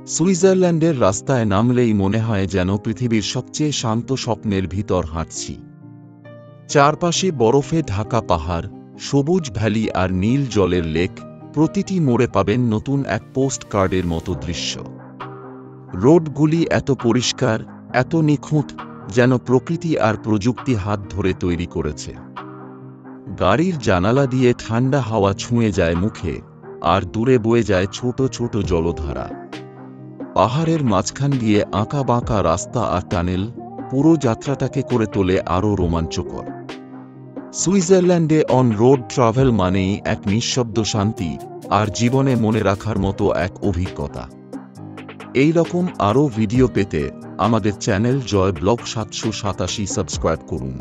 সুইজারল্যান্ডের রাস্তায় নামলেই মনে হয় যেন পৃথিবীর সবচেয়ে শান্ত স্বপ্নের ভিতর হাঁটছি। চারপাশে বরফে ঢাকা পাহাড়, সবুজ ভ্যালি আর নীল জলের লেক, প্রতিটি মোড়ে পাবেন নতুন এক পোস্ট কার্ডের মতো দৃশ্য। রোডগুলি এত পরিষ্কার, এত নিখুঁত, যেন প্রকৃতি আর প্রযুক্তি হাত ধরে তৈরি করেছে। গাড়ির জানালা দিয়ে ঠান্ডা হাওয়া ছুঁয়ে যায় মুখে, আর দূরে বয়ে যায় ছোট ছোট জলধারা। পাহাড়ের মাঝখান দিয়ে আঁকা বাঁকা রাস্তা আর টানেল পুরো যাত্রাটাকে করে তোলে আরও রোমাঞ্চকর। সুইজারল্যান্ডে অন রোড ট্রাভেল মানেই এক নিঃশব্দ শান্তি আর জীবনে মনে রাখার মতো এক অভিজ্ঞতা। এই রকম আরও ভিডিও পেতে আমাদের চ্যানেল জয় ব্লগ 787 সাবস্ক্রাইব করুন।